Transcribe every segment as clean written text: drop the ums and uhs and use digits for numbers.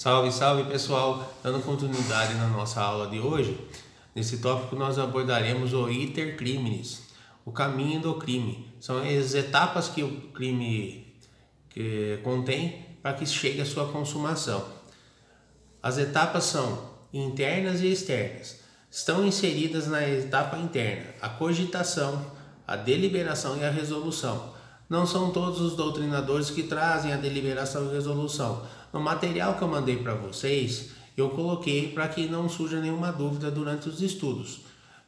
Salve, salve pessoal! Dando continuidade na nossa aula de hoje, nesse tópico nós abordaremos o iter criminis, o caminho do crime. São as etapas que o crime contém para que chegue à sua consumação. As etapas são internas e externas. Estão inseridas na etapa interna a cogitação, a deliberação e a resolução. Não são todos os doutrinadores que trazem a deliberação e resolução. No material que eu mandei para vocês, eu coloquei para que não surja nenhuma dúvida durante os estudos.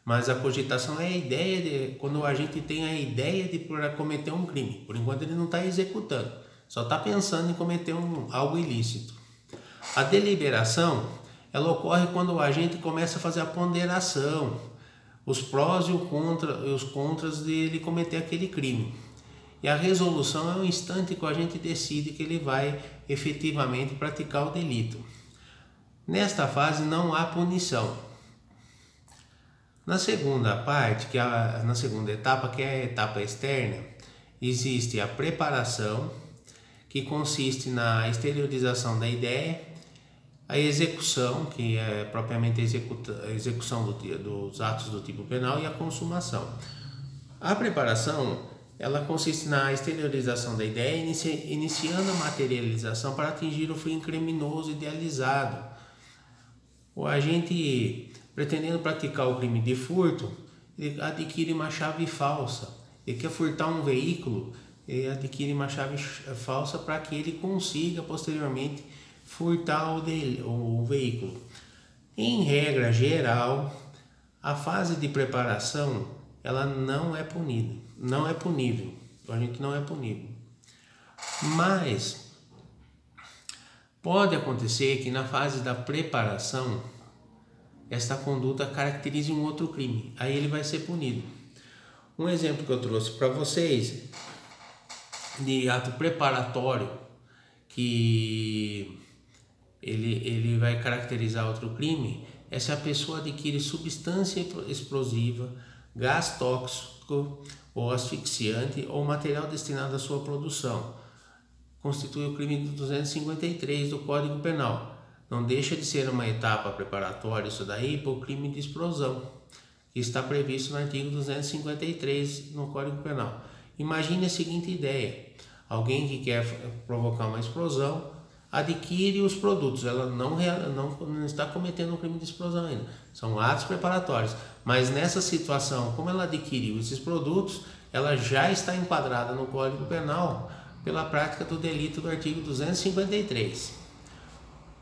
Mas a cogitação é a ideia quando a gente tem a ideia de cometer um crime. Por enquanto ele não está executando, só está pensando em cometer algo ilícito. A deliberação, ela ocorre quando o agente começa a fazer a ponderação, os prós e os contras de ele cometer aquele crime. E a resolução é o instante que o agente decide que ele vai efetivamente praticar o delito. Nesta fase não há punição. Na segunda parte, na segunda etapa, que é a etapa externa, existe a preparação, que consiste na exteriorização da ideia, a execução, que é propriamente a execução dos atos do tipo penal, e a consumação. A preparação, ela consiste na exteriorização da ideia, iniciando a materialização para atingir o fim criminoso idealizado. O agente, pretendendo praticar o crime de furto, ele adquire uma chave falsa. Ele quer furtar um veículo, ele adquire uma chave falsa para que ele consiga posteriormente furtar o veículo. Em regra geral, a fase de preparação ela não é punida, não é punível. A gente não é punível. Mas pode acontecer que na fase da preparação esta conduta caracterize um outro crime. Aí ele vai ser punido. Um exemplo que eu trouxe para vocês de ato preparatório que ele vai caracterizar outro crime é se a pessoa adquire substância explosiva, gás tóxico ou asfixiante ou material destinado à sua produção. Constitui o crime de 253 do Código Penal. Não deixa de ser uma etapa preparatória isso daí para o crime de explosão, que está previsto no artigo 253 no Código Penal. Imagine a seguinte ideia: alguém que quer provocar uma explosão adquire os produtos, ela não está cometendo um crime de explosão ainda, são atos preparatórios, mas nessa situação, como ela adquiriu esses produtos, ela já está enquadrada no Código Penal pela prática do delito do artigo 253.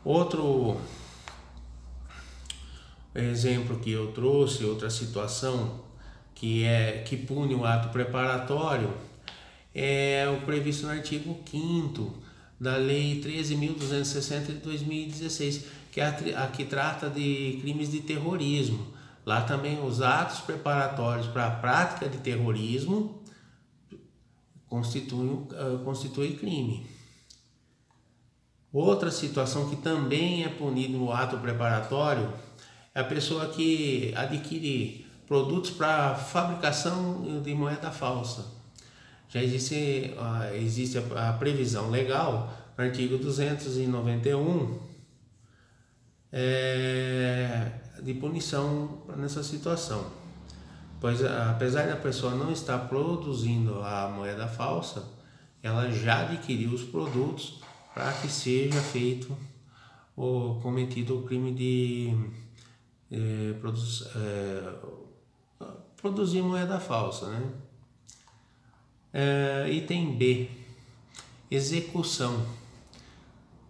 Outro exemplo que eu trouxe, outra situação que pune o ato preparatório, é o previsto no artigo 5º da Lei 13.260 de 2016, que é a que trata de crimes de terrorismo. Lá também os atos preparatórios para a prática de terrorismo constituem crime. Outra situação que também é punida no ato preparatório é a pessoa que adquire produtos para fabricação de moeda falsa. Já existe a previsão legal no artigo 291 de punição nessa situação, pois apesar da pessoa não estar produzindo a moeda falsa, ela já adquiriu os produtos para que seja feito ou cometido o crime de produzir moeda falsa, né? Item B, execução.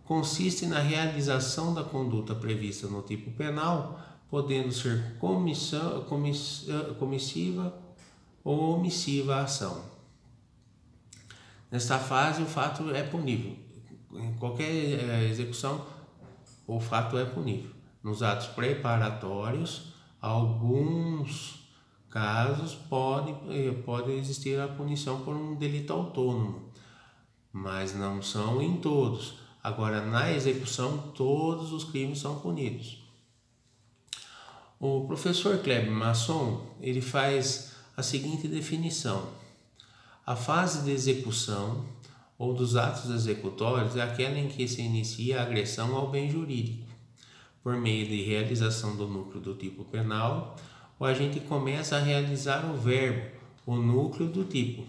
Consiste na realização da conduta prevista no tipo penal, podendo ser comissiva ou omissiva a ação. Nesta fase, o fato é punível. Em qualquer execução, o fato é punível. Nos atos preparatórios, alguns casos pode existir a punição por um delito autônomo, mas não são em todos. Agora, na execução, todos os crimes são punidos. O professor Kleber Masson, ele faz a seguinte definição: a fase de execução ou dos atos executórios é aquela em que se inicia a agressão ao bem jurídico. Por meio de realização do núcleo do tipo penal, o agente começa a realizar o verbo, o núcleo do tipo,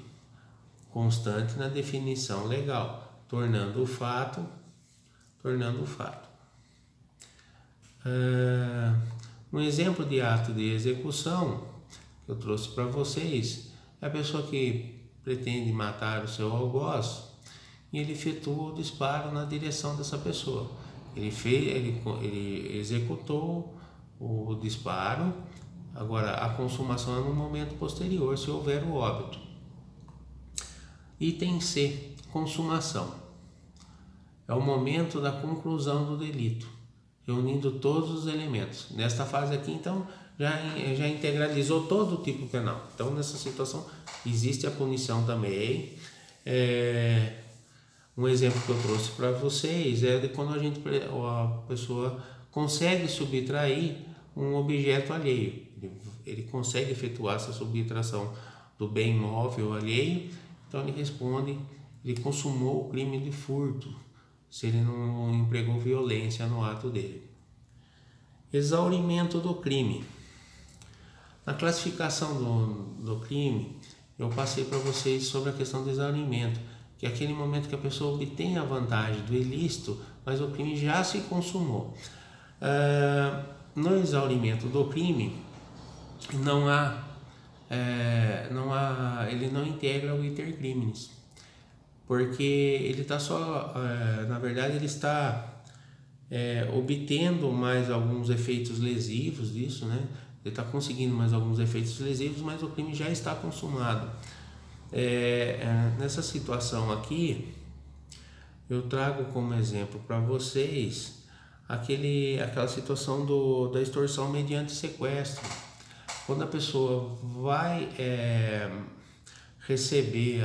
constante na definição legal, tornando o fato. Um exemplo de ato de execução que eu trouxe para vocês é a pessoa que pretende matar o seu algoz e ele efetua o disparo na direção dessa pessoa. Ele executou o disparo, agora a consumação é no momento posterior, se houver o óbito. Item C, consumação. É o momento da conclusão do delito, reunindo todos os elementos. Nesta fase aqui, então, já integralizou todo o tipo penal. Então, nessa situação, existe a punição também. Um exemplo que eu trouxe para vocês é de quando a pessoa consegue subtrair um objeto alheio. Ele consegue efetuar essa subtração do bem móvel alheio, então ele responde, ele consumou o crime de furto, se ele não empregou violência no ato dele. Exaurimento do crime. Na classificação do crime, eu passei para vocês sobre a questão do exaurimento, que é aquele momento que a pessoa obtém a vantagem do ilícito, mas o crime já se consumou. No exaurimento do crime, ele não integra o iter criminis, porque ele está só, na verdade, ele está obtendo mais alguns efeitos lesivos disso, né? Ele está conseguindo mais alguns efeitos lesivos, mas o crime já está consumado. Nessa situação aqui, eu trago como exemplo para vocês aquela situação da extorsão mediante sequestro. Quando a pessoa vai receber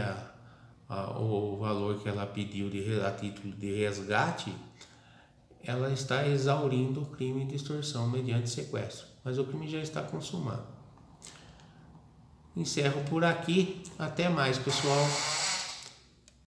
o valor que ela pediu a título de resgate, ela está exaurindo o crime de extorsão mediante sequestro, mas o crime já está consumado. Encerro por aqui. Até mais, pessoal.